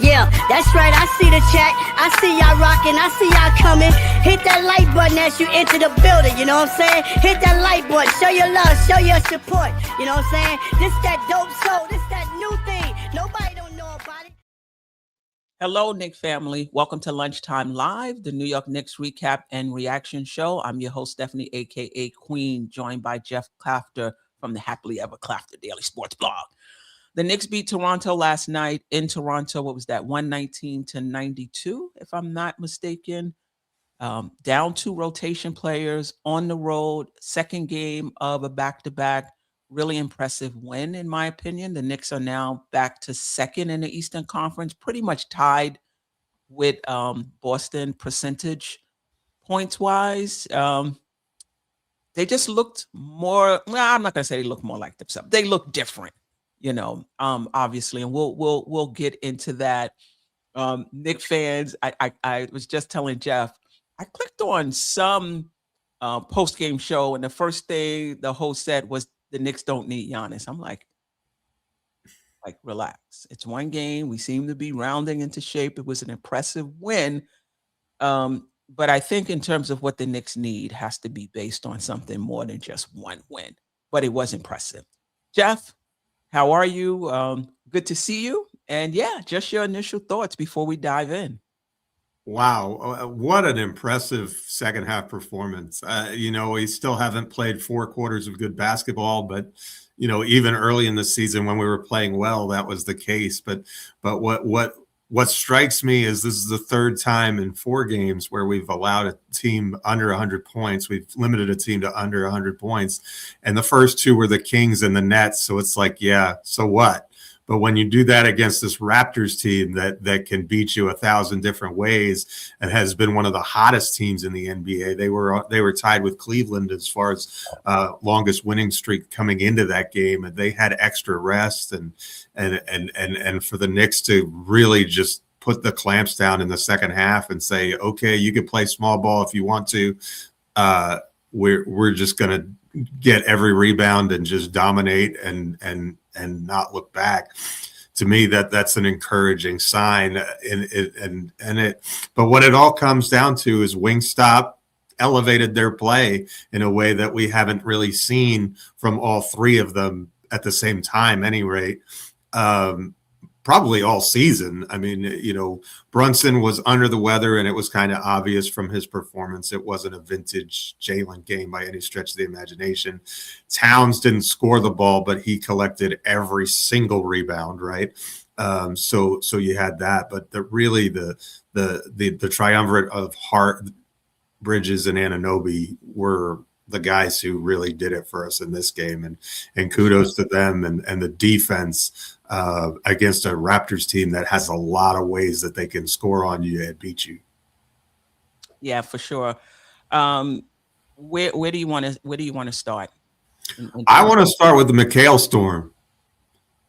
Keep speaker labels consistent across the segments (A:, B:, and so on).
A: Yeah, that's right, I see the chat. I see y'all rocking, I see y'all coming. Hit that like button as you enter the building, you know what I'm saying? Hit that like button, show your love, show your support, you know what I'm saying? This that dope soul, this that new thing. Nobody don't know about it.
B: Hello, Knicks family. Welcome to Lunchtime Live, the New York Knicks recap and reaction show. I'm your host, Stephanie, a.k.a. Queen, joined by Jeff Clafter from the Happily Ever Clafter Daily Sports Blog. The Knicks beat Toronto last night in Toronto. What was that? 119-92, if I'm not mistaken. Down 2 rotation players on the road. Second game of a back-to-back. Really impressive win, in my opinion. The Knicks are now back to second in the Eastern Conference, pretty much tied with Boston percentage points-wise. They just looked more. Well, I'm not going to say they look more like themselves. They look different, obviously, and we'll get into that. Knicks fans, I was just telling Jeff, I clicked on some post-game show, and the first thing the host said was, the Knicks don't need Giannis. I'm like, relax. It's one game. We seem to be rounding into shape. It was an impressive win. But I think in terms of what the Knicks need has to be based on something more than just one win. But it was impressive. Jeff, how are you? Good to see you. And yeah, just your initial thoughts before we dive in.
C: Wow, what an impressive second half performance. We still haven't played 4 quarters of good basketball, but even early in the season when we were playing well, that was the case. But what strikes me is this is the 3rd time in 4 games where we've allowed a team under 100 points. We've limited a team to under 100 points. And the first 2 were the Kings and the Nets. So it's like, yeah, so what? But when you do that against this Raptors team that can beat you 1,000 different ways and has been one of the hottest teams in the NBA, they were tied with Cleveland as far as longest winning streak coming into that game, and they had extra rest and for the Knicks to really just put the clamps down in the second half and say, okay, you can play small ball if you want to. We're just gonna get every rebound and just dominate and not look back. To me, that's an encouraging sign. But what it all comes down to is Wingstop elevated their play in a way that we haven't really seen from all 3 of them at the same time, any rate. Probably all season. I mean, Brunson was under the weather, and it was kind of obvious from his performance. It wasn't a vintage Jalen game by any stretch of the imagination. Towns didn't score the ball, but he collected every single rebound, right? So you had that, but the triumvirate of Hart, Bridges, and Anunoby were the guys who really did it for us in this game, and kudos to them and the defense against a Raptors team that has a lot of ways that they can score on you and beat you.
B: Yeah, for sure. Where do you want to start?
C: I want to start with the Mikal storm,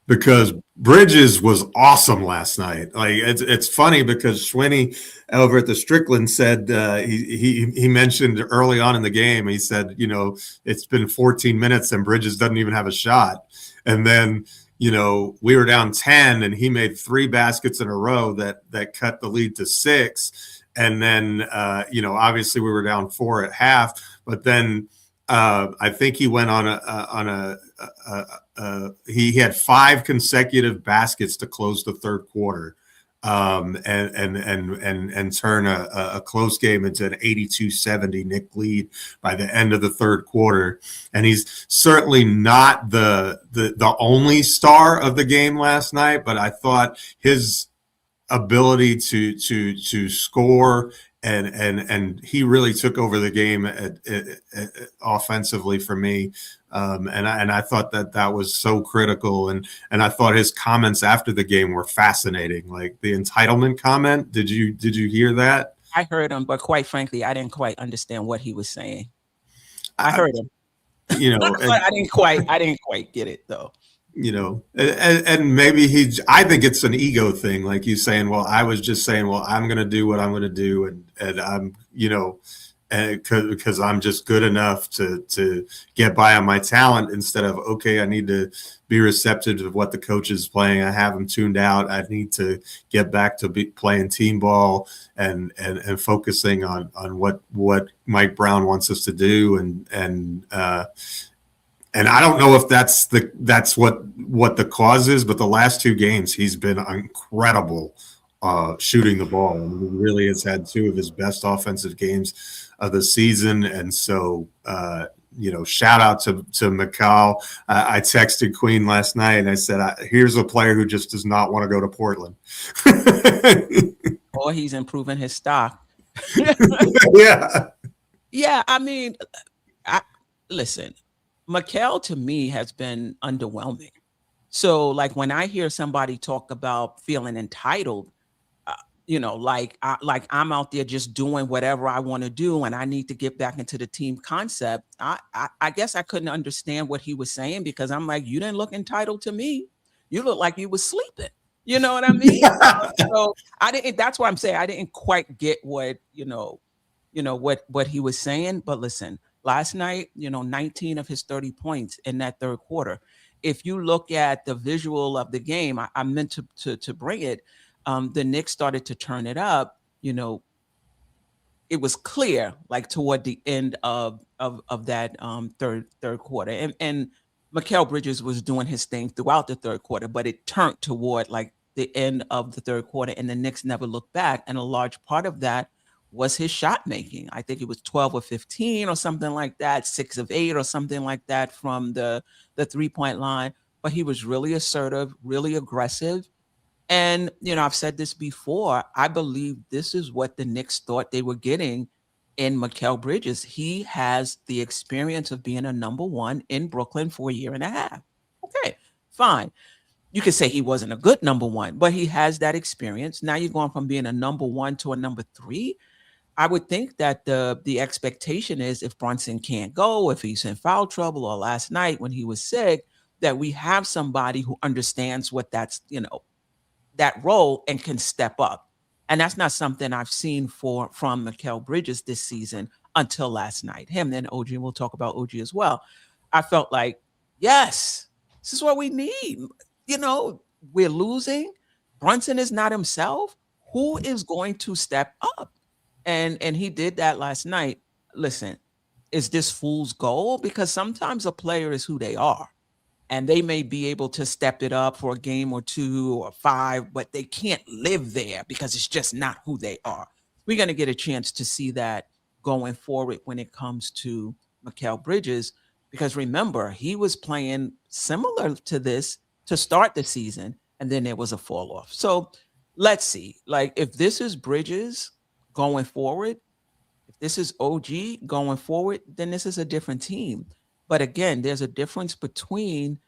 C: because Bridges was awesome last night. Like it's funny because Schwinney over at the Strickland said he mentioned early on in the game, he said, it's been 14 minutes and Bridges doesn't even have a shot. And then, we were down 10 and he made 3 baskets in a row that cut the lead to 6. And then, obviously we were down 4 at half, but then I think he went he had 5 consecutive baskets to close the 3rd quarter, and turn a close game into an 82-70 Knick lead by the end of the 3rd quarter. And he's certainly not the only star of the game last night, but I thought his ability to score and he really took over the game offensively for me. And I thought that was so critical. And I thought his comments after the game were fascinating. Like the entitlement comment. Did you hear that?
B: I heard him, but quite frankly, I didn't quite understand what he was saying. I heard him. I didn't quite get it though.
C: And maybe I think it's an ego thing. Like you saying, well, I was just saying, well, I'm going to do what I'm going to do. And I'm, because I'm just good enough to get by on my talent instead of, okay, I need to be receptive to what the coach is playing. I have them tuned out. I need to get back to playing team ball and focusing on what Mike Brown wants us to do. And I don't know if that's what the cause is, but the last 2 games he's been incredible shooting the ball. I mean, he really has had 2 of his best offensive games of the season. And so, shout out to Mikal. I texted Queen last night and I said, here's a player who just does not want to go to Portland.
B: Or he's improving his stock.
C: Yeah.
B: Yeah. I mean, listen, Mikal to me has been underwhelming. So like when I hear somebody talk about feeling entitled, like I'm out there just doing whatever I want to do and I need to get back into the team concept. I guess I couldn't understand what he was saying, because I'm like, you didn't look entitled to me. You look like you was sleeping. You know what I mean? So that's why I'm saying I didn't quite get what he was saying. But listen, last night, 19 of his 30 points in that third quarter. If you look at the visual of the game, I meant to bring it. The Knicks started to turn it up. It was clear, like toward the end of that third quarter, and Mikal Bridges was doing his thing throughout the third quarter, but it turned toward like the end of the third quarter, and the Knicks never looked back. And a large part of that was his shot making. I think it was 12 of 15 or something like that, 6 of 8 or something like that from the 3-point line. But he was really assertive, really aggressive. And, I've said this before, I believe this is what the Knicks thought they were getting in Mikal Bridges. He has the experience of being a number 1 in Brooklyn for a year and a half. Okay, fine. You could say he wasn't a good number 1, but he has that experience. Now you're going from being a number 1 to a number 3. I would think that the expectation is, if Brunson can't go, if he's in foul trouble, or last night when he was sick, that we have somebody who understands what that's, that role and can step up. And that's not something I've seen from Mikal Bridges this season until last night. Him and OG, and we'll talk about OG as well. I felt like, yes, this is what we need. We're losing. Brunson is not himself. Who is going to step up? And he did that last night. Listen, is this fool's gold? Because sometimes a player is who they are. And they may be able to step it up for a game or 2 or 5, but they can't live there because it's just not who they are. We're going to get a chance to see that going forward when it comes to Mikal Bridges, because remember, he was playing similar to this to start the season, and then there was a fall off. So let's see. Like, if this is Bridges going forward, if this is OG going forward, then this is a different team. But again, there's a difference between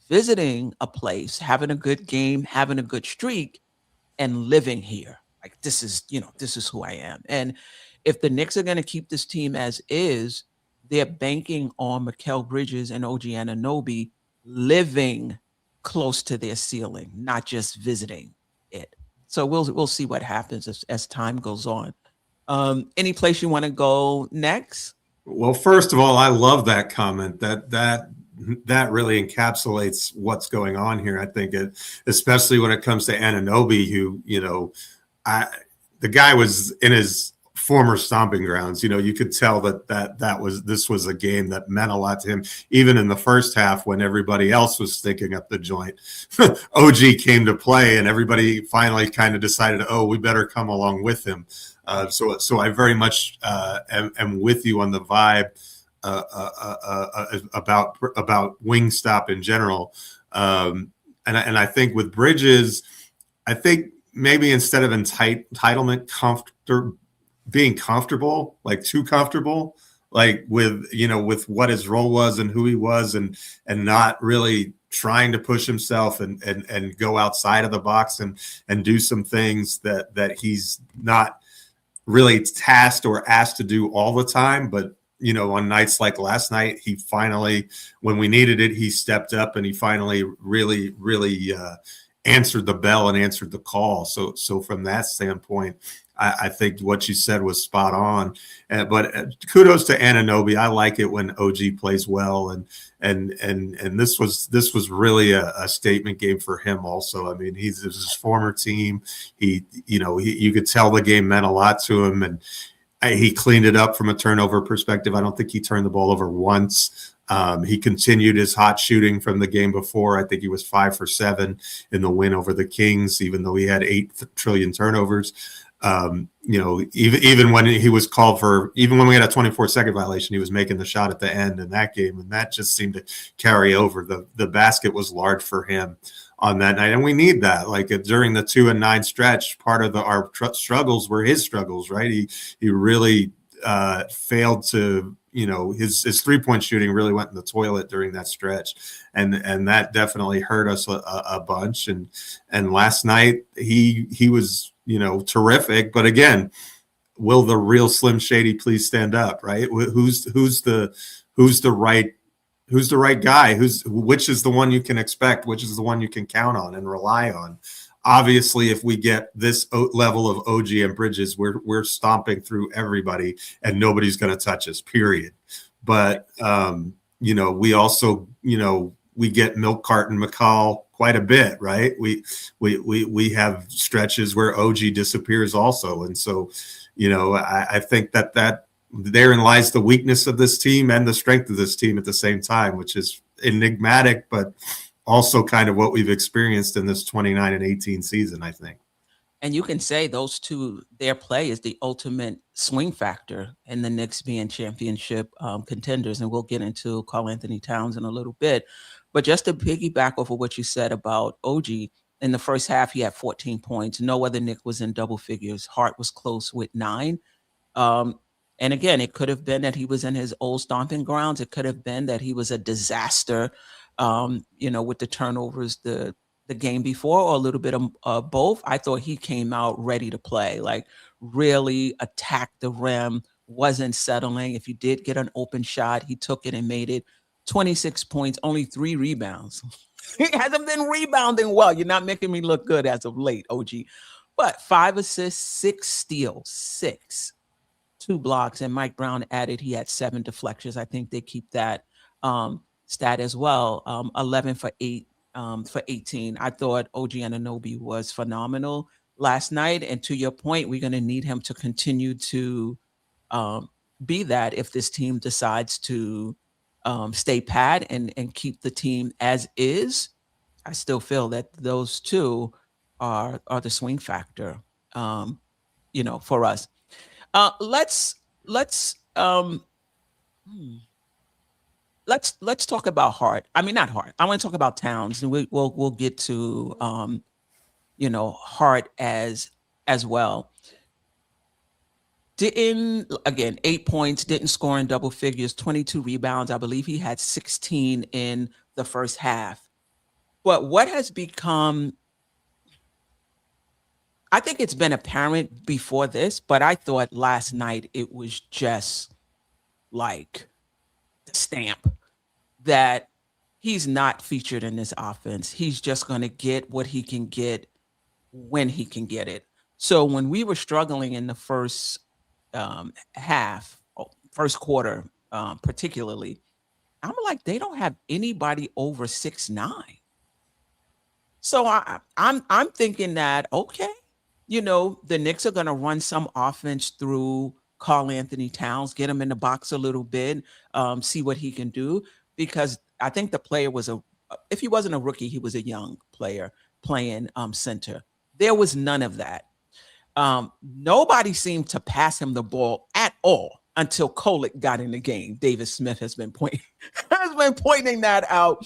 B: visiting a place, having a good game, having a good streak, and living here. Like, this is who I am. And if the Knicks are going to keep this team as is, they're banking on Mikal Bridges and OG Anunoby living close to their ceiling, not just visiting it. So we'll see what happens as time goes on. Any place you want to go next?
C: Well, first of all, I love that comment. That really encapsulates what's going on here. I think especially when it comes to Anunoby, who, the guy was in his former stomping grounds. You could tell this was a game that meant a lot to him. Even in the first half, when everybody else was stinking up the joint, OG came to play, and everybody finally kind of decided, oh, we better come along with him. So I very much am with you on the vibe about Wingstop in general, and I think with Bridges, I think maybe instead of entitlement, being comfortable, like too comfortable, like with what his role was and who he was, and not really trying to push himself and go outside of the box and do some things that he's not really tasked or asked to do all the time. But on nights like last night, he finally, when we needed it, he stepped up and he finally really answered the bell and answered the call. So from that standpoint, I think what you said was spot on. But kudos to Anunoby. I like it when OG plays well, and this was really a statement game for him also. I mean, he's his former team. You could tell the game meant a lot to him, and he cleaned it up from a turnover perspective. I don't think he turned the ball over once. He continued his hot shooting from the game before. I think he was 5 for 7 in the win over the Kings, even though he had 8 trillion turnovers. Even when he was called for, even when we had a 24-second violation, he was making the shot at the end in that game, and that just seemed to carry over. The basket was large for him on that night, and we need that. Like during the 2 and 9 stretch, part of our struggles were his struggles, right? He really failed to, his 3-point shooting really went in the toilet during that stretch, and that definitely hurt us a bunch. And last night he was terrific, but again, will the real Slim Shady please stand up, right? Who's the right guy? Which is the one you can expect? Which is the one you can count on and rely on? Obviously, if we get this level of OG and Bridges, we're stomping through everybody, and nobody's going to touch us. Period. But we also we get milk carton Mikal quite a bit, right? We have stretches where OG disappears also, and so I think that therein lies the weakness of this team and the strength of this team at the same time, which is enigmatic, but also kind of what we've experienced in this 29 and 18 season, I think.
B: And you can say those two, their play is the ultimate swing factor in the Knicks being championship contenders. And we'll get into Karl-Anthony Towns in a little bit. But just to piggyback off of what you said about OG, in the first half, he had 14 points. No other Knick was in double figures. Hart was close with 9. And again, it could have been that he was in his old stomping grounds. It could have been that he was a disaster, with the turnovers the game before, or a little bit of both. I thought he came out ready to play, like really attacked the rim, wasn't settling. If you did get an open shot, he took it and made it. 26 points, only 3 rebounds. He hasn't been rebounding well. You're not making me look good as of late, OG. But 5 assists, 6 steals, 2 blocks, and Mike Brown added he had 7 deflections. I think they keep that stat as well. 11 for 8 for 18. I thought OG Anunoby was phenomenal last night, and to your point, we're going to need him to continue to be that if this team decides to stay pat and keep the team as is. I still feel that those two are the swing factor, for us. Let's talk about Hart. I mean, not Hart. I want to talk about Towns, and we'll get to Hart as well. Again, 8 points, didn't score in double figures, 22 rebounds. I believe he had 16 in the first half. But what has become, I think it's been apparent before this, but I thought last night it was just like the stamp that he's not featured in this offense. He's just going to get what he can get when he can get it. So when we were struggling in the first first quarter, particularly, I'm like, they don't have anybody over 6'9". So I'm thinking that, okay, the Knicks are going to run some offense through Karl-Anthony Towns, get him in the box a little bit, see what he can do, because I think the player was if he wasn't a rookie, he was a young player playing center. There was none of that. Nobody seemed to pass him the ball at all until Kolek got in the game. Davis Smith has been pointing that out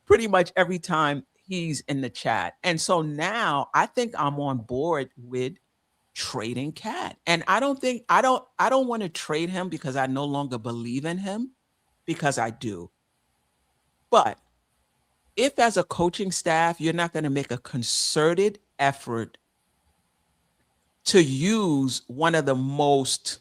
B: pretty much every time he's in the chat. And so now I think I'm on board with trading Cat. And I don't want to trade him because I no longer believe in him, because I do. But if as a coaching staff, you're not going to make a concerted effort to use one of the most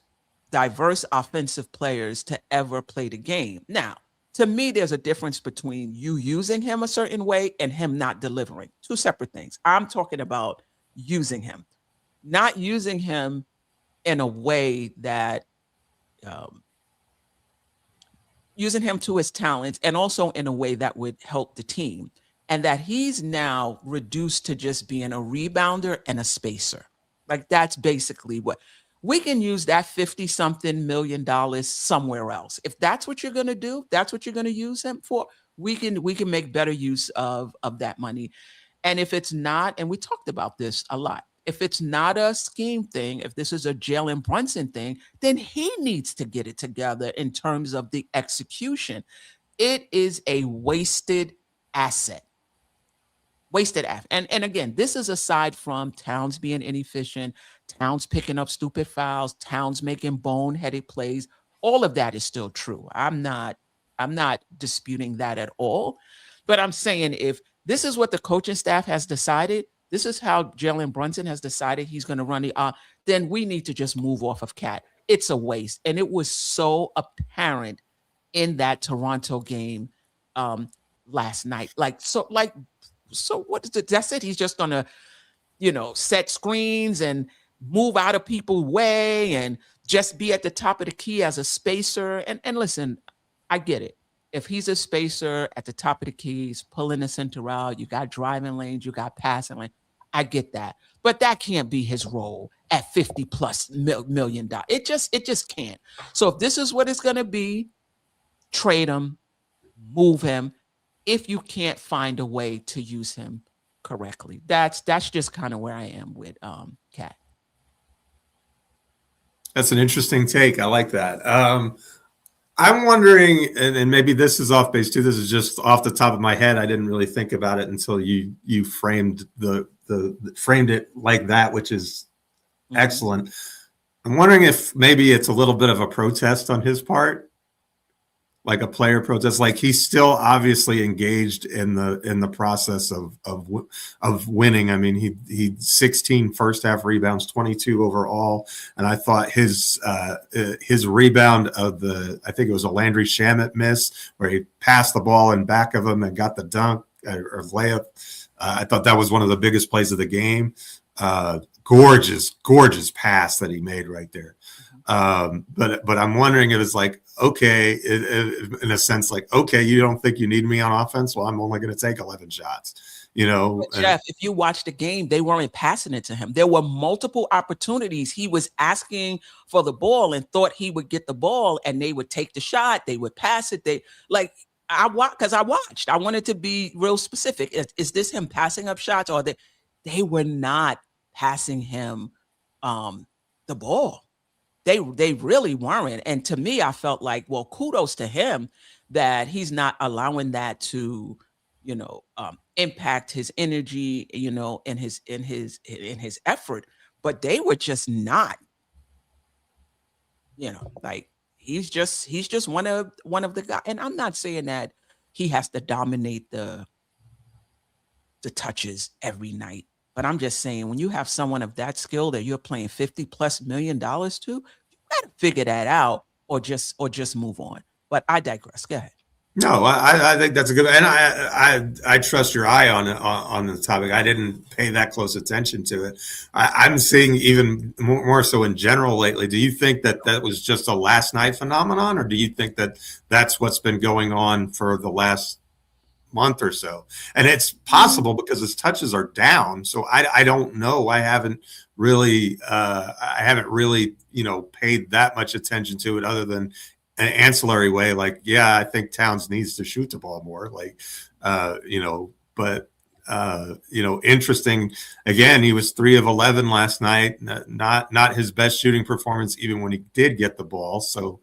B: diverse offensive players to ever play the game. Now, to me, there's a difference between you using him a certain way and him not delivering. 2 separate things. I'm talking about using him. not using him in a way that using him to his talents, and also in a way that would help the team, and that he's now reduced to just being a rebounder and a spacer. Like, that's basically what we can use that $50-something million somewhere else. If that's what you're going to do, that's what you're going to use him for. We can make better use of that money. And if it's not, and we talked about this a lot, if it's not a scheme thing, if this is a Jalen Brunson thing, then he needs to get it together in terms of the execution. It is a wasted asset. And again, this is aside from Towns being inefficient, Towns picking up stupid fouls, Towns making boneheaded plays. All of that is still true. I'm not disputing that at all. But I'm saying, if this is what the coaching staff has decided, this is how Jalen Brunson has decided he's going to run the then we need to just move off of Cat. It's a waste. And it was so apparent in that Toronto game last night. So what is it? That's it. He's just going to, set screens and move out of people's way and just be at the top of the key as a spacer. And listen, I get it. If he's a spacer at the top of the keys, pulling the center out, you got driving lanes, you got passing lanes. I get that. But that can't be his role at $50+ million. It just can't. So if this is what it's going to be, trade him, move him, if you can't find a way to use him correctly. That's just kind of where I am with Cat.
C: That's an interesting take. I like that. I'm wondering, and maybe this is off base too. This is just off the top of my head. I didn't really think about it until you framed framed it like that, which is excellent. I'm wondering if maybe it's a little bit of a protest on his part, like a player protest. Like, he's still obviously engaged in the process of winning. I mean, he 16 first half rebounds, 22 overall, and I thought his rebound of I think it was a Landry Shamet miss where he passed the ball in back of him and got the dunk or layup. I thought that was one of the biggest plays of the game. Gorgeous pass that he made right there. But I'm wondering if it's like, okay, in a sense, like, okay, you don't think you need me on offense? Well, I'm only going to take 11 shots, But
B: Geoff, if you watch the game, they weren't passing it to him. There were multiple opportunities. He was asking for the ball and thought he would get the ball, and they would take the shot. They would pass it. I watched. I wanted to be real specific. Is this him passing up shots, or they were not passing him the ball? They really weren't. And to me, I felt like, well, kudos to him that he's not allowing that to, impact his energy, in his effort. But they were just not, like, he's just one of the guys. And I'm not saying that he has to dominate the touches every night. But I'm just saying, when you have someone of that skill that you're playing $50+ million to, you got to figure that out, or just move on. But I digress. Go ahead.
C: No, I think that's a good, and I trust your eye on the topic. I didn't pay that close attention to it. I'm seeing even more so in general lately. Do you think that was just a last night phenomenon, or do you think that that's what's been going on for the last month or so? And it's possible because his touches are down. So I don't know. I haven't really paid that much attention to it, other than an ancillary way. Like, yeah, I think Towns needs to shoot the ball more. Like, interesting. Again, he was 3 of 11 last night. Not his best shooting performance, even when he did get the ball. So,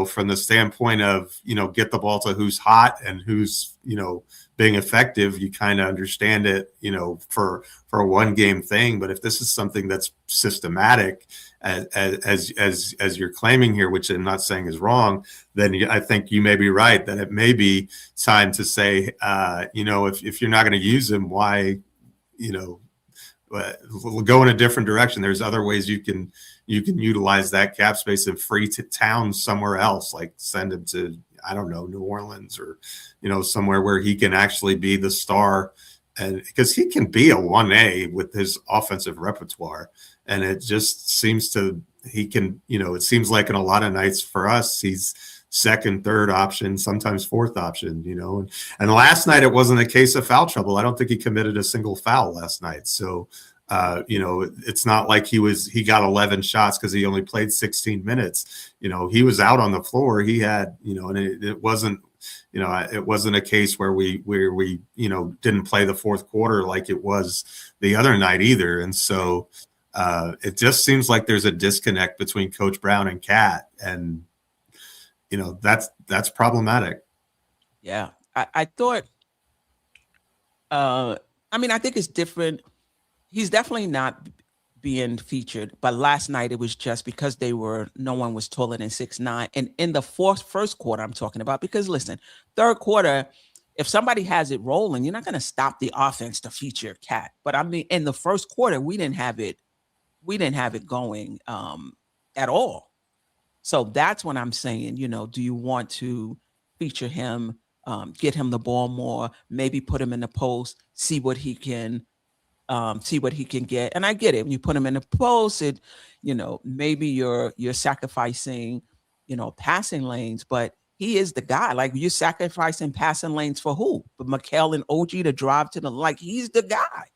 C: from the standpoint of, get the ball to who's hot and who's, being effective, you kind of understand it, for a one game thing. But if this is something that's systematic, as you're claiming here, which I'm not saying is wrong, then I think you may be right that it may be time to say, if you're not going to use him, why, go in a different direction. There's other ways you can utilize that cap space and free to Towns somewhere else, like send him to, I don't know, New Orleans, or, somewhere where he can actually be the star. And because he can be a 1A with his offensive repertoire. And it just seems it seems like in a lot of nights for us, he's second, third option, sometimes fourth option, and last night it wasn't a case of foul trouble. I don't think he committed a single foul last night. So, it's not like he got 11 shots because he only played 16 minutes. He was out on the floor. He had, and it wasn't, it wasn't a case where we didn't play the fourth quarter like it was the other night either. And so it just seems like there's a disconnect between Coach Brown and Cat, and that's problematic.
B: Yeah, I thought. I think it's different. He's definitely not being featured, but last night it was just because no one was taller than 6'9", and in the first quarter I'm talking about, because listen, third quarter, if somebody has it rolling, you're not going to stop the offense to feature Cat. But I mean, in the first quarter, we didn't have it going at all. So that's when I'm saying, do you want to feature him, get him the ball more, maybe put him in the post, see what he can get. And I get it. When you put him in the post, maybe you're sacrificing, passing lanes, but he is the guy. Like, you're sacrificing passing lanes for who? For Mikal and OG to drive to he's the guy,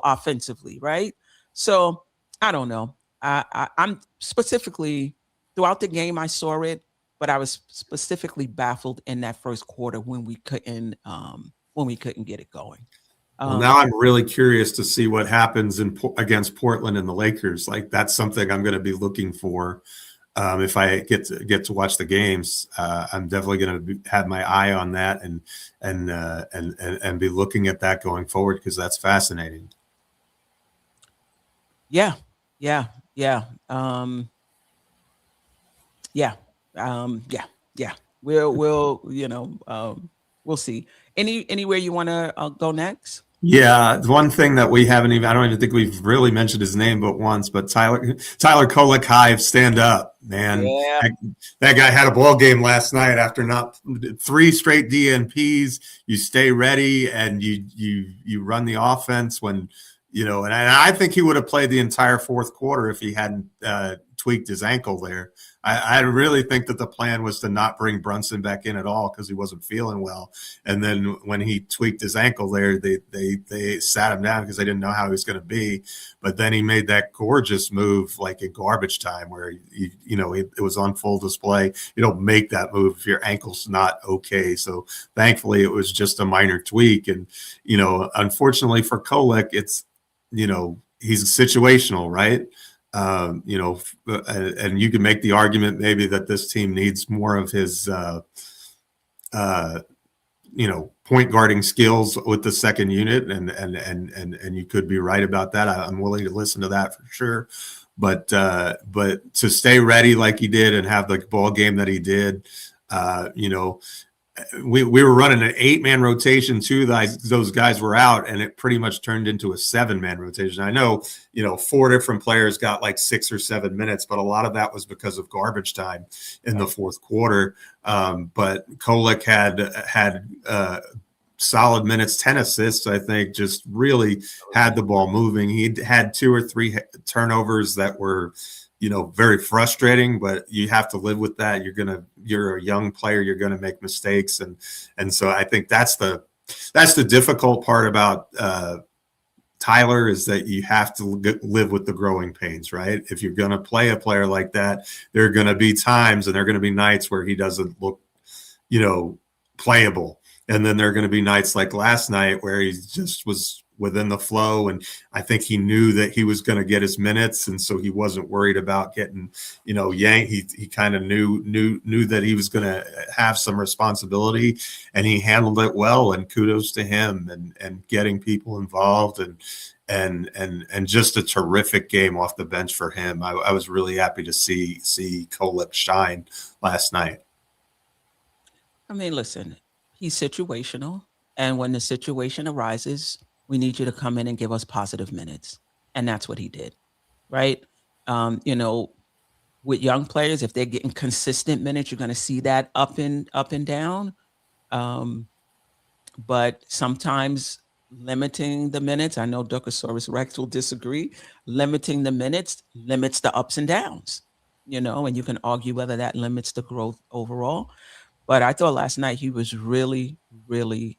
B: offensively, right? So I don't know. I'm specifically throughout the game, I saw it, but I was specifically baffled in that first quarter when we couldn't get it going.
C: Well, now I'm really curious to see what happens against Portland and the Lakers. Like, that's something I'm going to be looking for. If I get to watch the games, I'm definitely going to have my eye on that and be looking at that going forward, because that's fascinating.
B: Yeah. We'll see. Anywhere you want to go next?
C: Yeah, one thing that I don't even think we've really mentioned his name but once, but Tyler Kolek, Hive, stand up, man.
B: Yeah.
C: That guy had a ball game last night after not 3 straight DNPs. You stay ready and you run the offense when, and I think he would have played the entire fourth quarter if he hadn't tweaked his ankle there. I really think that the plan was to not bring Brunson back in at all because he wasn't feeling well. And then when he tweaked his ankle there, they sat him down because they didn't know how he was going to be. But then he made that gorgeous move like in garbage time where, it was on full display. You don't make that move if your ankle's not okay. So thankfully it was just a minor tweak. And, unfortunately for Kolek, it's, he's situational, right? And you can make the argument maybe that this team needs more of his, point guarding skills with the second unit, and you could be right about that. I'm willing to listen to that for sure. But to stay ready like he did and have the ball game that he did, we were running an 8-man rotation too. Those guys were out, and it pretty much turned into a 7-man rotation. I know, 4 different players got like 6 or 7 minutes, but a lot of that was because of garbage time in the fourth quarter. But Kolek had solid minutes, 10 assists, I think, just really had the ball moving. He had 2 or 3 turnovers that were, very frustrating, but you have to live with that. You're a young player. You're going to make mistakes. And so I think that's the difficult part about Tyler, is that you have to live with the growing pains, right? If you're going to play a player like that, there are going to be times and there are going to be nights where he doesn't look, playable. And then there are going to be nights like last night where he just was within the flow. And I think he knew that he was going to get his minutes. And so he wasn't worried about getting, yanked. He kind of knew that he was going to have some responsibility, and he handled it well, and kudos to him and getting people involved and just a terrific game off the bench for him. I was really happy to see Kolek shine last night.
B: I mean, listen, he's situational. And when the situation arises, we need you to come in and give us positive minutes. And that's what he did, right? With young players, if they're getting consistent minutes, you're going to see that up and down. But sometimes limiting the minutes. I know Dukosaurus Rex will disagree. Limiting the minutes limits the ups and downs, and you can argue whether that limits the growth overall. But I thought last night he was really, really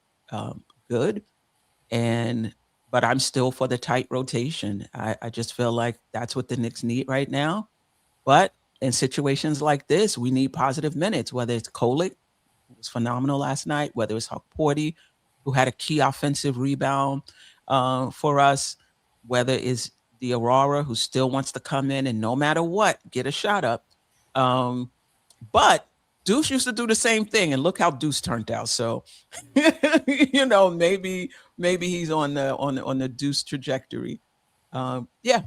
B: good. But I'm still for the tight rotation. I just feel like that's what the Knicks need right now. But in situations like this, we need positive minutes, whether it's Kolek, who was phenomenal last night, whether it's Porty, who had a key offensive rebound for us, whether it's the Aurora, who still wants to come in and no matter what, get a shot up. But Deuce used to do the same thing, and look how Deuce turned out. So, maybe he's on the Deuce trajectory. Yeah.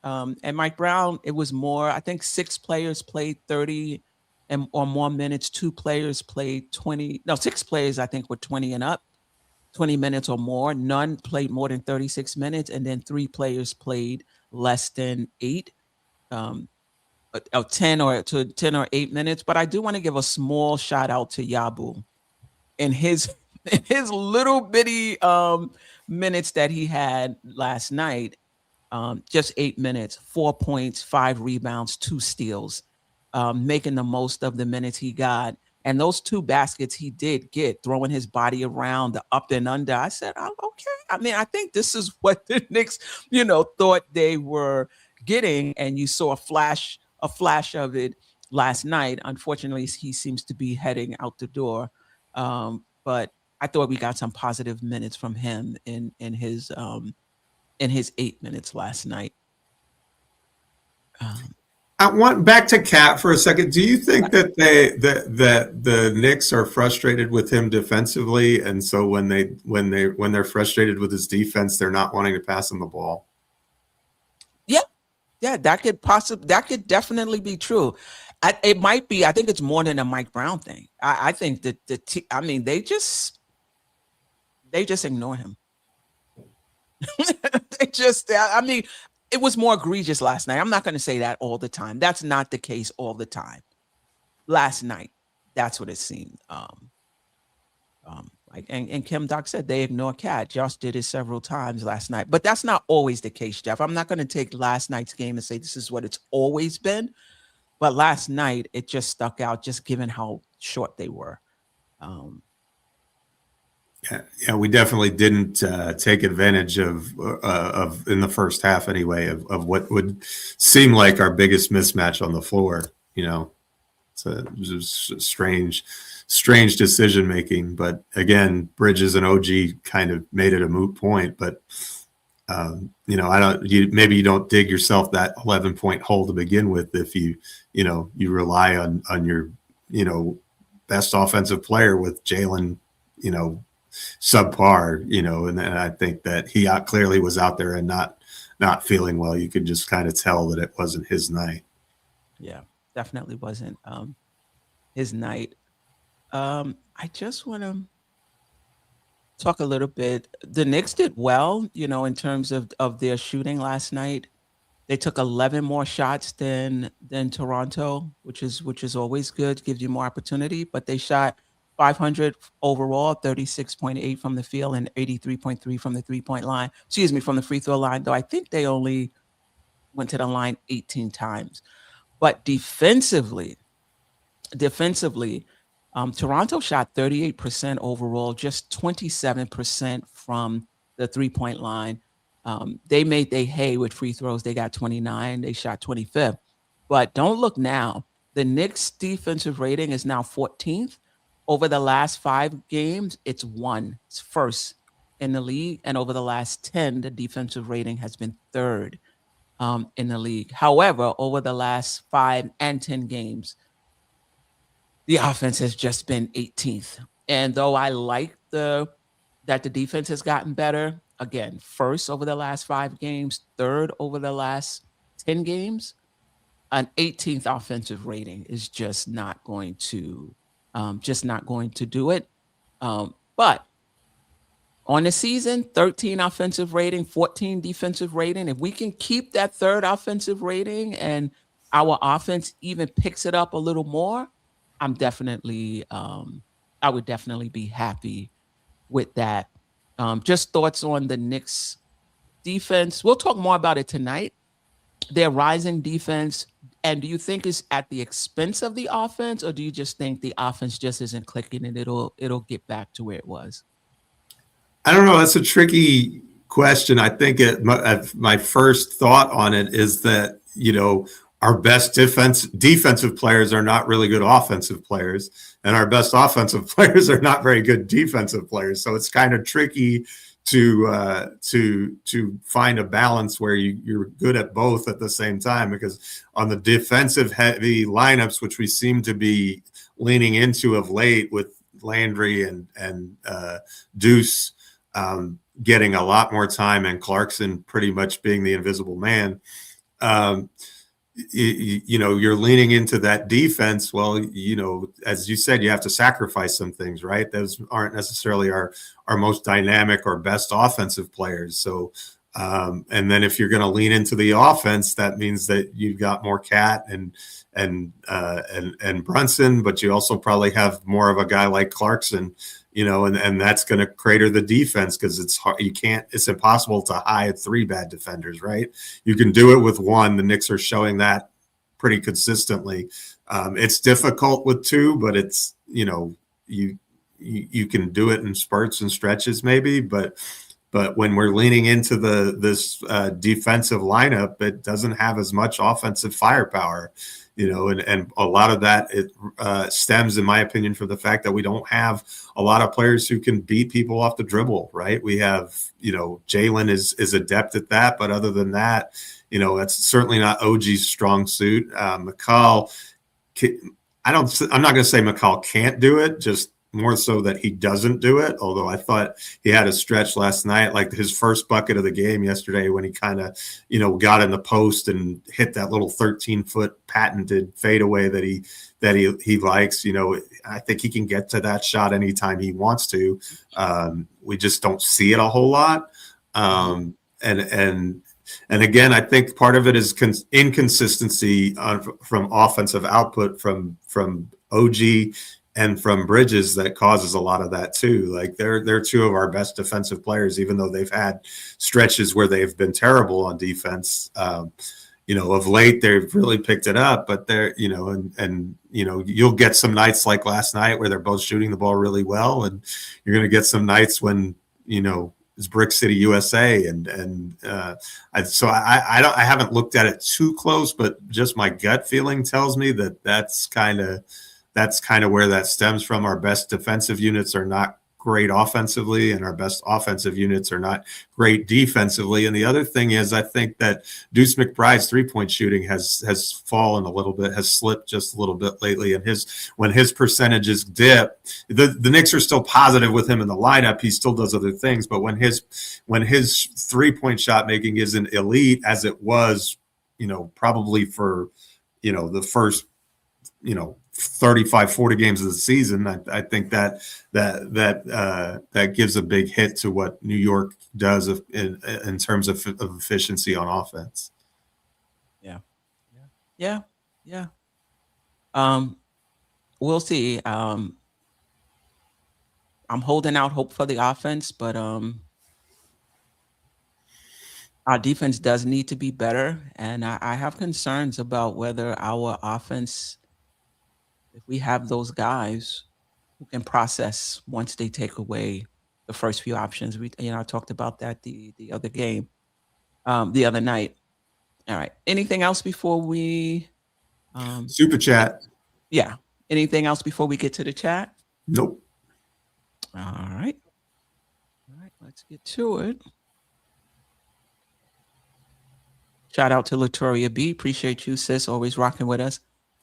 B: And Mike Brown, it was more. I think 6 players played 30 or more minutes. 2 players played 20. No, 6 players I think were 20 and up, 20 minutes or more. None played more than 36 minutes, and then 3 players played less than 8. 10 or 8 minutes. But I do want to give a small shout out to Yabu in his little bitty minutes that he had last night. Just 8 minutes, 4 points, 5 rebounds, 2 steals, making the most of the minutes he got. And those 2 baskets he did get, throwing his body around, the up and under. I said, oh, okay. I mean, I think this is what the Knicks, thought they were getting. And you saw a flash of it last night. Unfortunately, he seems to be heading out the door. But I thought we got some positive minutes from him in his 8 minutes last night.
C: I want back to Cat for a second. Do you think that the Knicks are frustrated with him defensively, and so when they're frustrated with his defense, they're not wanting to pass him the ball?
B: Yeah, that could definitely be true. It might be. I think it's more than a Mike Brown thing. I think that they just ignore him. It was more egregious last night. I'm not going to say that all the time. That's not the case all the time. Last night, that's what it seemed. And Kim Doc said they ignore Cat. Josh did it several times last night, but that's not always the case, Jeff. I'm not going to take last night's game and say this is what it's always been, but last night it just stuck out, just given how short they were.
C: Yeah, we definitely didn't take advantage of in the first half anyway of what would seem like our biggest mismatch on the floor. It was strange decision making, but again, Bridges and OG kind of made it a moot point. But maybe you don't dig yourself that 11-point hole to begin with if you rely on your best offensive player with Jalen subpar, and I think that he clearly was out there and not feeling well. You could just kind of tell that it wasn't his night.
B: Yeah, definitely wasn't his night. I just want to talk a little bit. The Knicks did well, in terms of their shooting last night. They took 11 more shots than Toronto, which is always good, gives you more opportunity. But they shot 500 overall, 36.8 from the field, and 83.3 from the 3-point line. Excuse me, from the free throw line. Though I think they only went to the line 18 times. But defensively, Toronto shot 38% overall, just 27% from the 3-point line. They made their hay with free throws. They got 29. They shot 25th. But don't look now. The Knicks' defensive rating is now 14th. Over the last 5 games, it's 1. It's first in the league. And over the last 10, the defensive rating has been 3rd in the league. However, over the last 5 and 10 games, the offense has just been 18th. And though I like that the defense has gotten better, again, first over the last 5 games, 3rd over the last 10 games, an 18th offensive rating is just not going to do it. But on the season, 13 offensive rating, 14 defensive rating. If we can keep that 3rd offensive rating and our offense even picks it up a little more, I would definitely be happy with that. Just thoughts on the Knicks defense. We'll talk more about it tonight. Their rising defense. And do you think it's at the expense of the offense, or do you just think the offense just isn't clicking and it'll get back to where it was?
C: I don't know. That's a tricky question. I think my first thought on it is that, our best defensive players are not really good offensive players, and our best offensive players are not very good defensive players. So it's kind of tricky to find a balance where you're good at both at the same time, because on the defensive heavy lineups, which we seem to be leaning into of late with Landry and Deuce getting a lot more time and Clarkson pretty much being the invisible man, you're leaning into that defense. Well, as you said, you have to sacrifice some things, right? Those aren't necessarily our most dynamic or best offensive players. So, and then if you're going to lean into the offense, that means that you've got more Cat and Brunson, but you also probably have more of a guy like Clarkson, and that's going to crater the defense, because it's hard. It's impossible to hide three bad defenders, right? You can do it with one. The Knicks are showing that pretty consistently. It's difficult with two, but it's, you can do it in spurts and stretches maybe, but when we're leaning into this defensive lineup, it doesn't have as much offensive firepower, and a lot of that stems, in my opinion, from the fact that we don't have a lot of players who can beat people off the dribble, right? We have, Jalen is adept at that, but other than that, that's certainly not OG's strong suit. Mikal, I'm not going to say Mikal can't do it, just more so that he doesn't do it. Although I thought he had a stretch last night, like his first bucket of the game yesterday, when he kind of, got in the post and hit that little 13-foot patented fadeaway that he likes. I think he can get to that shot anytime he wants to. We just don't see it a whole lot. And again, I think part of it is inconsistency from offensive output from OG and from Bridges that causes a lot of that too. Like they're two of our best defensive players, even though they've had stretches where they've been terrible on defense. Of late they've really picked it up, but they're, you'll get some nights like last night where they're both shooting the ball really well, and you're going to get some nights when, it's Brick City, USA, I haven't looked at it too close, but just my gut feeling tells me that that's kind of where that stems from. Our best defensive units are not great offensively, and our best offensive units are not great defensively. And the other thing is, I think that Deuce McBride's three-point shooting has fallen a little bit, has slipped just a little bit lately. And when his percentages dip, the Knicks are still positive with him in the lineup. He still does other things, but when his three-point shot making isn't elite as it was, probably for, the first, 35, 40 games of the season, I think that gives a big hit to what New York does in terms of efficiency on offense.
B: Yeah. We'll see. I'm holding out hope for the offense, but our defense does need to be better, and I have concerns about whether our offense, if we have those guys who can process once they take away the first few options. I talked about that the other game, the other night. All right. Anything else before we
C: Super chat?
B: Yeah. Anything else before we get to the chat?
C: Nope.
B: All right. Let's get to it. Shout out to Latoria B. Appreciate you, sis. Always rocking with us.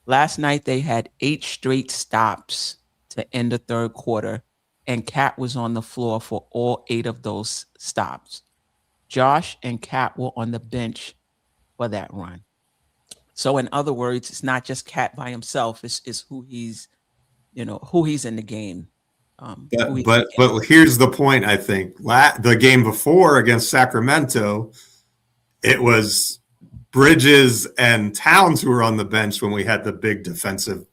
B: Last night, they had 8 straight stops to end the third quarter, and Cat was on the floor for all 8 of those stops. Josh and Cat were on the bench for that run. So in other words, it's not just Cat by himself. It's who he's in the game.
C: But here's the point, I think. The game before against Sacramento, it was Bridges and Towns who were on the bench when we had the big defensive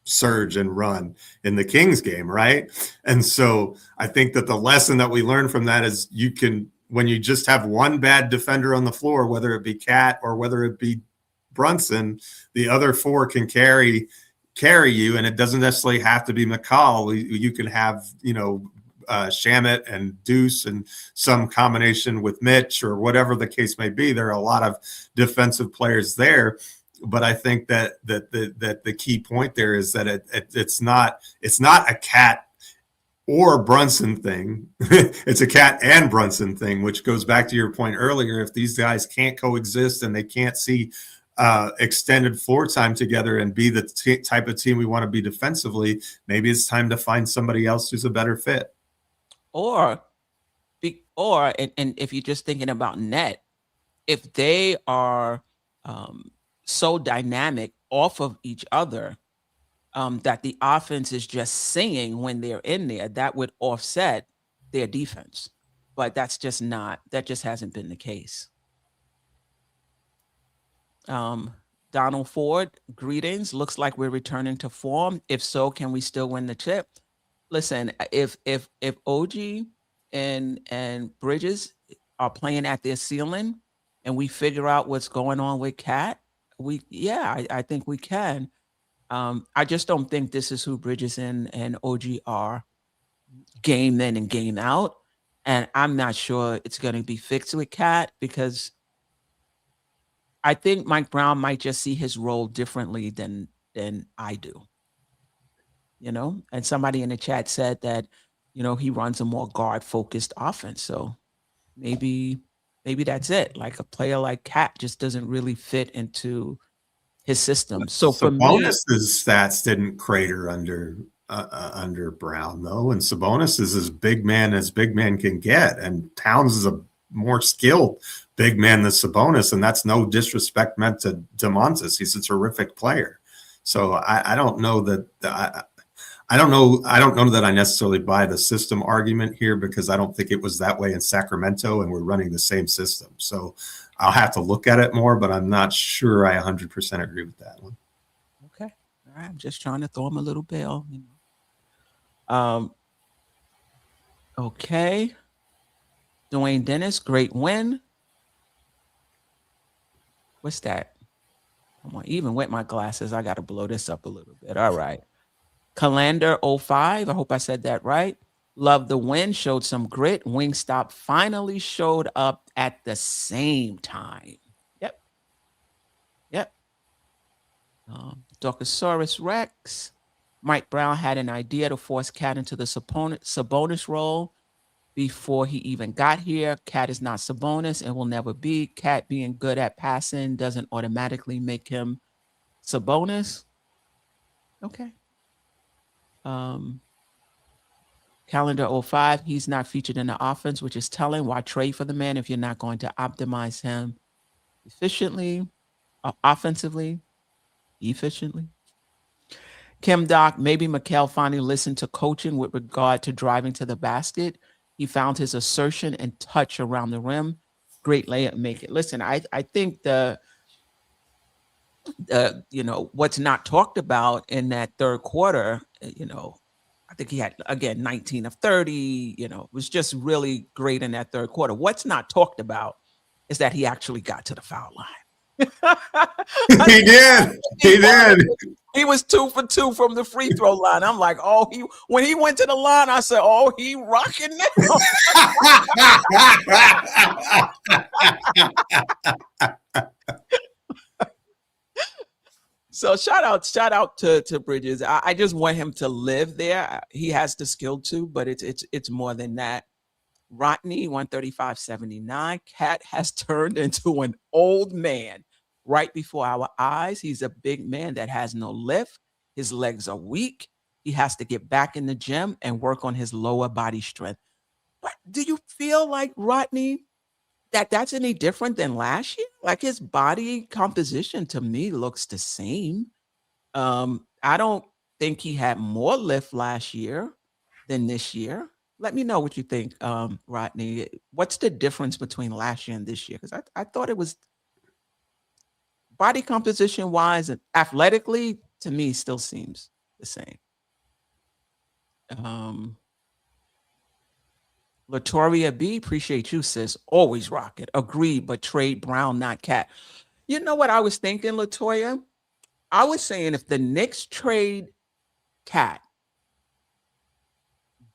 C: surge and run in the Kings game, right? And so I think that the lesson that we learned from that is you can, when you just have one bad defender on the floor, whether it be Cat or whether it be Brunson, the other four can carry you, and it doesn't necessarily have to be Mikal. You can have, Shamit and Deuce and some combination with Mitch or whatever the case may be. There are a lot of defensive players there. But I think that the key point there is that it's not a Cat or Brunson thing. It's a Cat and Brunson thing, which goes back to your point earlier. If these guys can't coexist and they can't see extended floor time together and be the type of team we want to be defensively, maybe it's time to find somebody else who's a better fit.
B: And if you're just thinking about net, if they are so dynamic off of each other that the offense is just singing when they're in there, that would offset their defense. But that just hasn't been the case. Donald Ford, greetings. Looks like we're returning to form. If so, can we still win the chip? Listen, if OG and Bridges are playing at their ceiling and we figure out what's going on with Cat, I think we can. I just don't think this is who Bridges and OG are game in and game out. And I'm not sure it's going to be fixed with Cat, because I think Mike Brown might just see his role differently than I do. And somebody in the chat said that, he runs a more guard-focused offense. So maybe that's it. Like a player like Cat just doesn't really fit into his system. So for me,
C: Sabonis's stats didn't crater under Brown, though, and Sabonis is as big man can get, and Towns is a more skilled big man than Sabonis, and that's no disrespect meant to DeMontis. He's a terrific player. So I don't know that I don't know that I necessarily buy the system argument here, because I don't think it was that way in Sacramento, and we're running the same system. So I'll have to look at it more, but I'm not sure I 100% agree with that one.
B: Okay. All right. I'm just trying to throw him a little bell. Okay. Dwayne Dennis, great win. What's that? Come on, even with my glasses, I got to blow this up a little bit. All right. Calander 05, I hope I said that right. Love the win, showed some grit. Wingstop finally showed up at the same time. Yep. Dorcosaurus Rex. Mike Brown had an idea to force Cat into the Sabonis role before he even got here. Cat is not Sabonis and will never be. Cat being good at passing doesn't automatically make him Sabonis. Okay. Calendar 05, he's not featured in the offense, which is telling. Why trade for the man if you're not going to optimize him offensively? Kim Doc, maybe Mikal finally listened to coaching with regard to driving to the basket. He found his assertion and touch around the rim. Great layup, make it. Listen, I think what's not talked about in that third quarter, I think he had, again, 19 of 30, was just really great in that third quarter. What's not talked about is that he actually got to the foul line.
C: He did.
B: He was 2 for 2 from the free throw line. I'm like, when he went to the line, I said, he rocking now. So shout out to Bridges. I just want him to live there. He has the skill to, but it's more than that. Rodney, 135.79. Cat has turned into an old man right before our eyes. He's a big man that has no lift. His legs are weak. He has to get back in the gym and work on his lower body strength. But do you feel like, Rodney, that's any different than last year? Like, his body composition to me looks the same. I don't think he had more lift last year than this year. Let me know what you think, Rodney. What's the difference between last year and this year? Because I thought it was body composition wise and athletically, to me, still seems the same. Latoria B, appreciate you, sis. Always rock it. Agreed, but trade Brown, not Cat. You know what I was thinking, Latoya? I was saying if the Knicks trade Cat,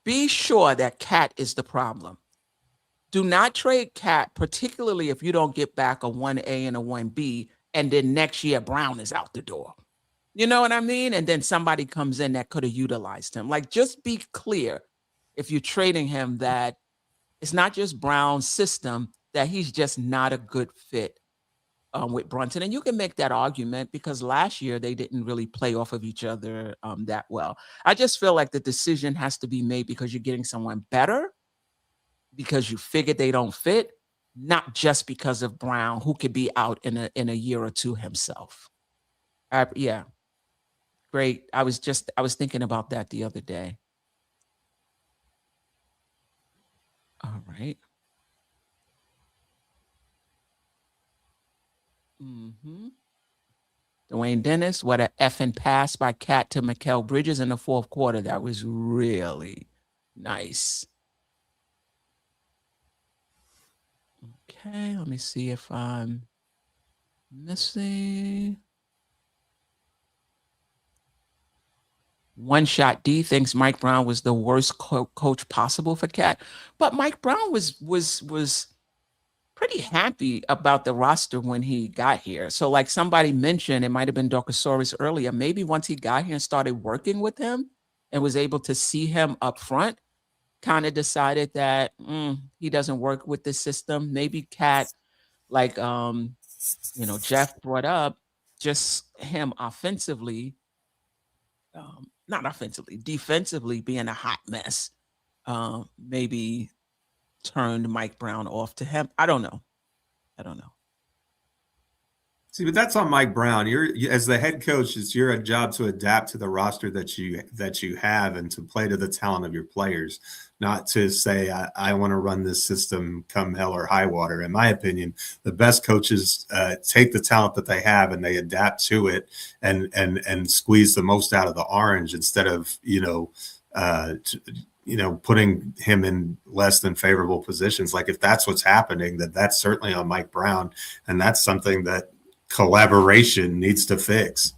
B: be sure that Cat is the problem. Do not trade Cat, particularly if you don't get back a 1A and a 1B, and then next year Brown is out the door. You know what I mean? And then somebody comes in that could have utilized him. Like, just be clear if you're trading him that it's not just Brown's system, that he's just not a good fit with Brunson. And you can make that argument because last year they didn't really play off of each other that well. I just feel like the decision has to be made because you're getting someone better, because you figured they don't fit, not just because of Brown, who could be out in a year or two himself. Yeah. Great. I was thinking about that the other day. All right. Dwayne Dennis, what a effing pass by Cat to Mikal Bridges in the fourth quarter. That was really nice. Okay, let me see if I'm missing. One Shot D thinks Mike Brown was the worst coach possible for Cat, but Mike Brown was pretty happy about the roster when he got here. So like somebody mentioned, it might have been Dorcosaurus earlier, maybe once he got here and started working with him and was able to see him up front, kind of decided that he doesn't work with the system. Maybe Cat, like Geoff brought up, just him offensively, not offensively, defensively being a hot mess, maybe turned Mike Brown off to him. I don't know.
C: See, but that's on Mike Brown. As the head coach, it's your job to adapt to the roster that you have and to play to the talent of your players, not to say I want to run this system come hell or high water. In my opinion, the best coaches take the talent that they have and they adapt to it and squeeze the most out of the orange instead of putting him in less than favorable positions. Like if that's what's happening, that's certainly on Mike Brown, and that's something that collaboration needs to fix.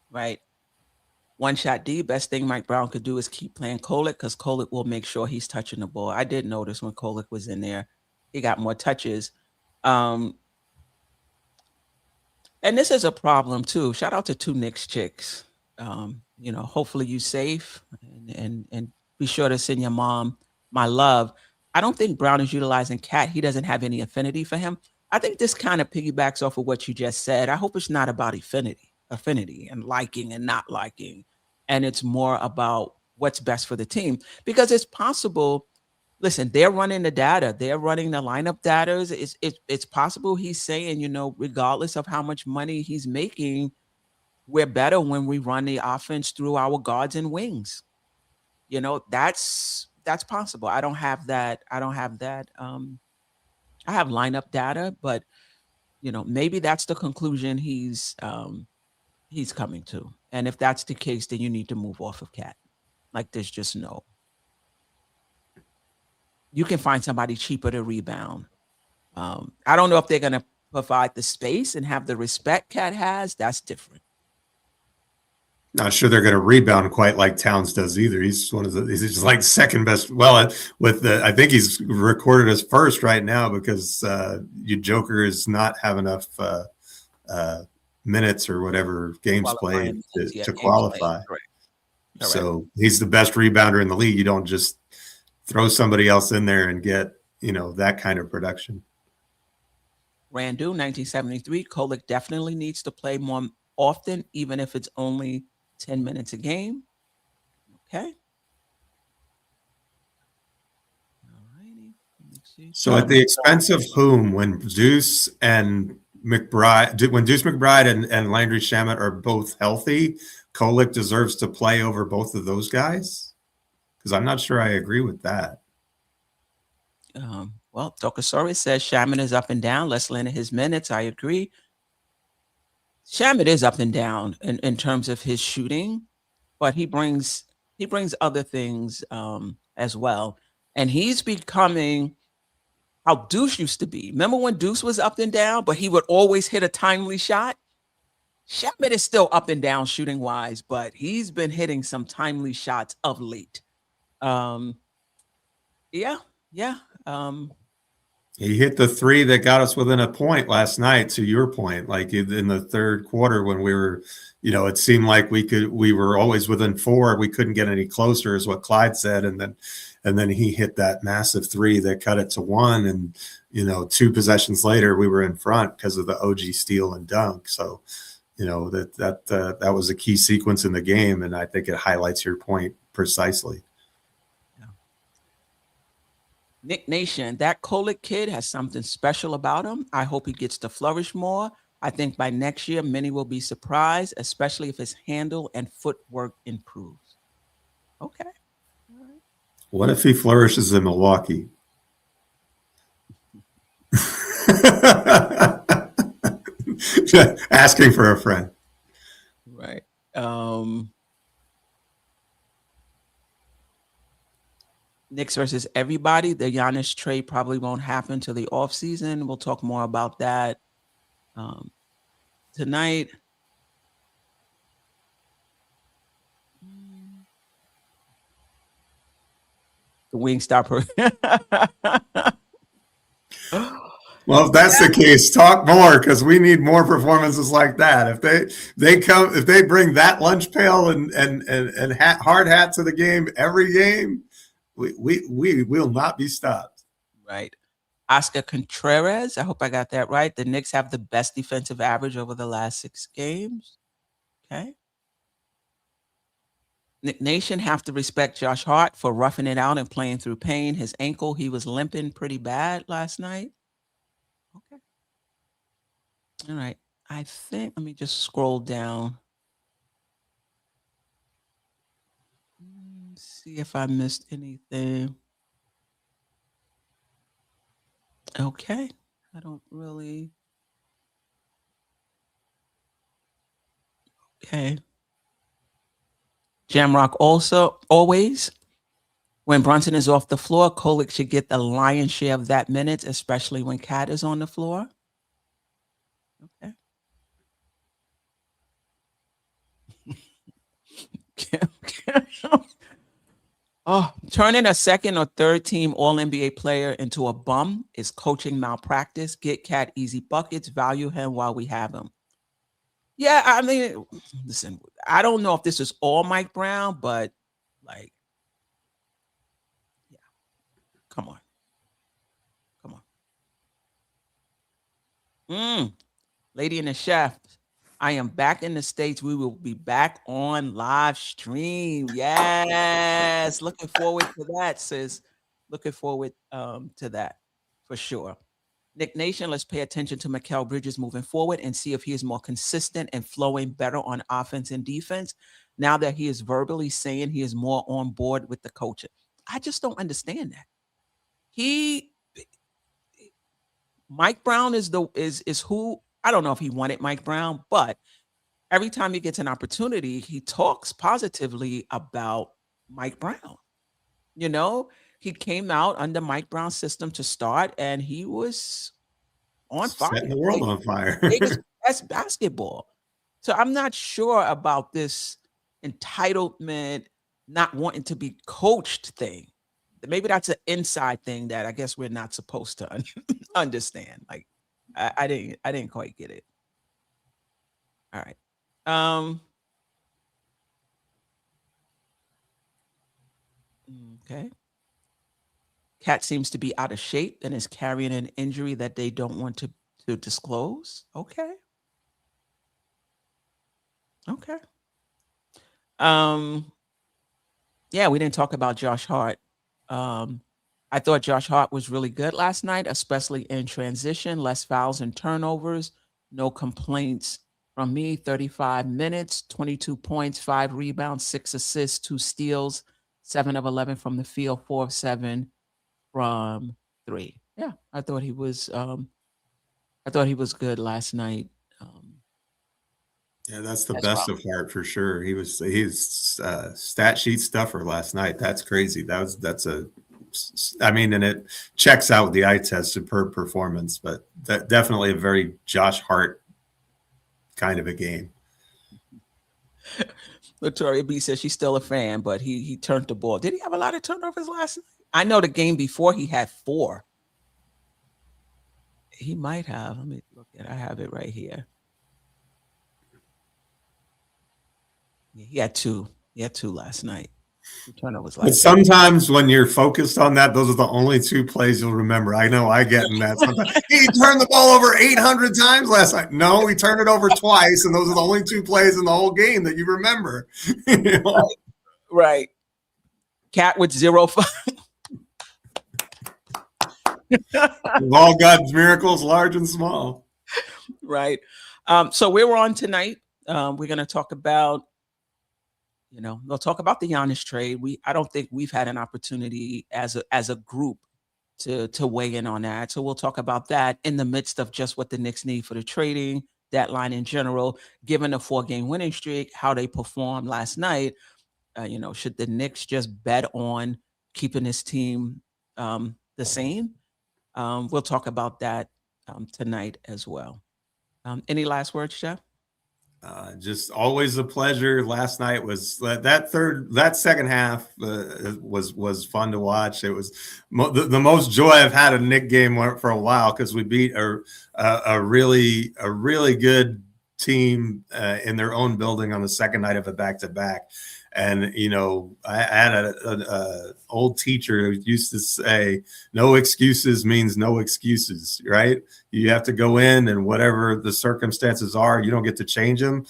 B: Right. One Shot D, best thing Mike Brown could do is keep playing Kolek because Kolek will make sure he's touching the ball. I did notice when Kolek was in there, he got more touches. And this is a problem too. Shout out to two Knicks chicks. Hopefully you safe and be sure to send your mom my love. I don't think Brown is utilizing Cat. He doesn't have any affinity for him. I think this kind of piggybacks off of what you just said. I hope it's not about affinity and liking and not liking. And it's more about what's best for the team, because it's possible. Listen, they're running the data. They're running the lineup data. It's possible he's saying, regardless of how much money he's making, we're better when we run the offense through our guards and wings. That's possible. I don't have that. I have lineup data, but maybe that's the conclusion he's coming to. And if that's the case, then you need to move off of Cat. Like there's just no. You can find somebody cheaper to rebound. I don't know if they're going to provide the space and have the respect Cat has. That's different.
C: Not sure they're going to rebound quite like Towns does either. He's he's just like second best. Well, I think he's recorded as first right now because your Joker is not have enough minutes or whatever games played to qualify. Correct. So he's the best rebounder in the league. You don't just throw somebody else in there and get that kind of production.
B: Randu, 1973. Kolek definitely needs to play more often, even if it's only 10 minutes a game. Okay. All righty.
C: So at the expense of whom, when Deuce McBride and Landry Shamet are both healthy, Kolek deserves to play over both of those guys? Because I'm not sure I agree with that.
B: Well, Dorcosaurus says Shamet is up and down. Let's limit his minutes. I agree. Shamet is up and down in terms of his shooting, but he brings other things as well. And he's becoming how Deuce used to be. Remember when Deuce was up and down, but he would always hit a timely shot? Shamet is still up and down shooting wise, but he's been hitting some timely shots of late. Um, yeah, yeah.
C: He hit the three that got us within a point last night, to your point, like in the third quarter when we were, it seemed like we were always within four. We couldn't get any closer is what Clyde said. And then he hit that massive three that cut it to one. And, 2 possessions later, we were in front because of the OG steal and dunk. So, that was a key sequence in the game. And I think it highlights your point precisely.
B: Nick Nation, that Kolek kid has something special about him. I hope he gets to flourish more. I think by next year, many will be surprised, especially if his handle and footwork improves. Okay. All right.
C: What if he flourishes in Milwaukee? Asking for a friend.
B: Right. Knicks versus everybody. The Giannis trade probably won't happen till the offseason. We'll talk more about that tonight. The Wingstop.
C: Well, if that's the case, talk more because we need more performances like that. If they bring that lunch pail and hard hat to the game every game, we will not be stopped.
B: Right. Oscar Contreras, I hope I got that right. The Knicks have the best defensive average over the last 6 games. Okay. Nick Nation have to respect Josh Hart for roughing it out and playing through pain. His ankle, he was limping pretty bad last night. Okay. All right. I think, let me just scroll down. See if I missed anything. Okay. I don't really. Okay. Jamrock also, always, when Brunson is off the floor, Kolek should get the lion's share of that minutes, especially when Cat is on the floor. Okay. Oh, turning a second or third team All-NBA player into a bum is coaching malpractice. Get Cat easy buckets, value him while we have him. Yeah, I mean, listen, I don't know if this is all Mike Brown, but like, yeah, come on. Lady and the Chef, I am back in the States. We will be back on live stream. Yes. Looking forward to that, sis. Looking forward to that for sure. Nick Nation, let's pay attention to Mikal Bridges moving forward and see if he is more consistent and flowing better on offense and defense now that he is verbally saying he is more on board with the coaching. I just don't understand that. Mike Brown is who, I don't know if he wanted Mike Brown, but every time he gets an opportunity, he talks positively about Mike Brown. He came out under Mike Brown's system to start, and he was on fire.
C: Setting the world on fire.
B: That's basketball. So I'm not sure about this entitlement, not wanting to be coached thing. Maybe that's an inside thing that I guess we're not supposed to understand. Like, I didn't quite get it. All right. Okay. Cat seems to be out of shape and is carrying an injury that they don't want to disclose. Okay. Yeah, we didn't talk about Josh Hart. I thought Josh Hart was really good last night, especially in transition, less fouls and turnovers, no complaints from me. 35 minutes, 22 points, 5 rebounds, 6 assists, 2 steals, 7 of 11 from the field, 4 of 7 from 3. Yeah, I thought he was good last night.
C: Yeah, that's the best of Hart for sure. He's stat sheet stuffer last night. That's crazy. And it checks out the eye test superb performance, but that definitely a very Josh Hart kind of a game.
B: Latoria B says she's still a fan, but he turned the ball. Did he have a lot of turnovers last night? I know the game before he had 4. He might have. Let me look at it. I have it right here. Yeah, he had 2. He had 2 last night. Turnovers last
C: But sometimes when you're focused on that, those are the only 2 plays you'll remember. I know I get in that. Sometimes. He turned the ball over 800 times last night. No, he turned it over twice, and those are the only 2 plays in the whole game that you remember. You know?
B: Right. Cat with 0-5.
C: We've all got miracles, large and small.
B: Right. So we're on tonight. We're going to talk about, we'll talk about the Giannis trade. I don't think we've had an opportunity as a group to weigh in on that. So we'll talk about that in the midst of just what the Knicks need for the trading deadline in general, given the 4-game winning streak, how they performed last night. Should the Knicks just bet on keeping this team the same? We'll talk about that tonight as well. Any last words, Geoff?
C: Just always a pleasure. Last night was that second half was fun to watch. It was the most joy I've had a Knick game for a while, because we beat a really good team in their own building on the second night of a back-to-back. And, I had an old teacher who used to say, no excuses means no excuses, right? You have to go in, and whatever the circumstances are, you don't get to change them.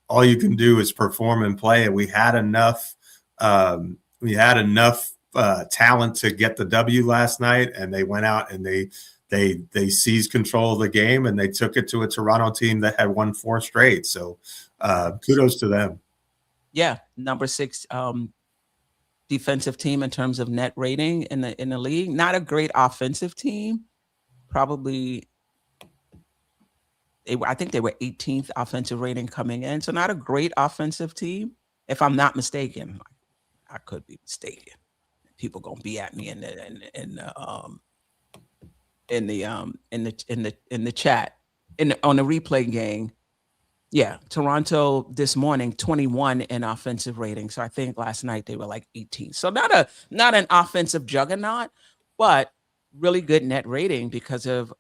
C: All you can do is perform and play. And we had enough talent to get the W last night, and they went out and they seized control of the game, and they took it to a Toronto team that had won 4 straight. So kudos to them.
B: Yeah, number 6 defensive team in terms of net rating in the league. Not a great offensive team. Probably, I think they were 18th offensive rating coming in. So not a great offensive team, if I'm not mistaken. I could be mistaken. People gonna be at me in the chat on the replay game. Yeah, Toronto this morning 21 in offensive rating. So I think last night they were like 18. So not an offensive juggernaut, but really good net rating because of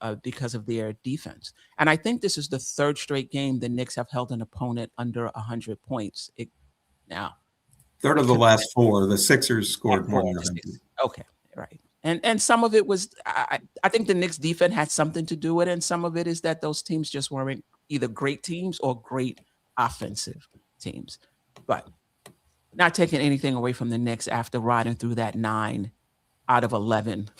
B: their defense. And I think this is the 3rd straight game the Knicks have held an opponent under 100 points. Now,
C: 3rd of the last 4. The Sixers scored more than 100.
B: Okay, right. And some of it was, I think the Knicks defense had something to do with it, and some of it is that those teams just weren't either great teams or great offensive teams. But not taking anything away from the Knicks after riding through that 9 out of 11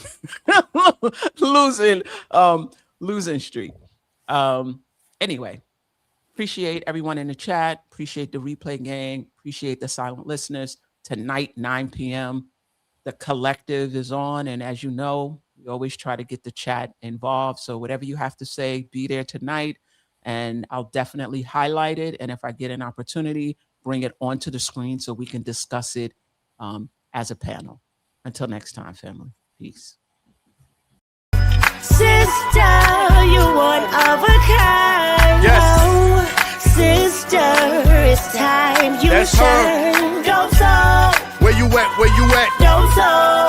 B: losing streak. Anyway, appreciate everyone in the chat. Appreciate the replay gang. Appreciate the silent listeners. Tonight, 9 p.m., the collective is on. And as you know, we always try to get the chat involved. So whatever you have to say, be there tonight. And I'll definitely highlight it. And if I get an opportunity, bring it onto the screen so we can discuss it as a panel. Until next time, family. Peace.
D: Sister, you one of a kind.
E: Yes.
D: Oh, sister, it's time you
E: That's
D: shine.
E: her.
D: Don't so.
E: Where you at? Where you at?
D: Don't so.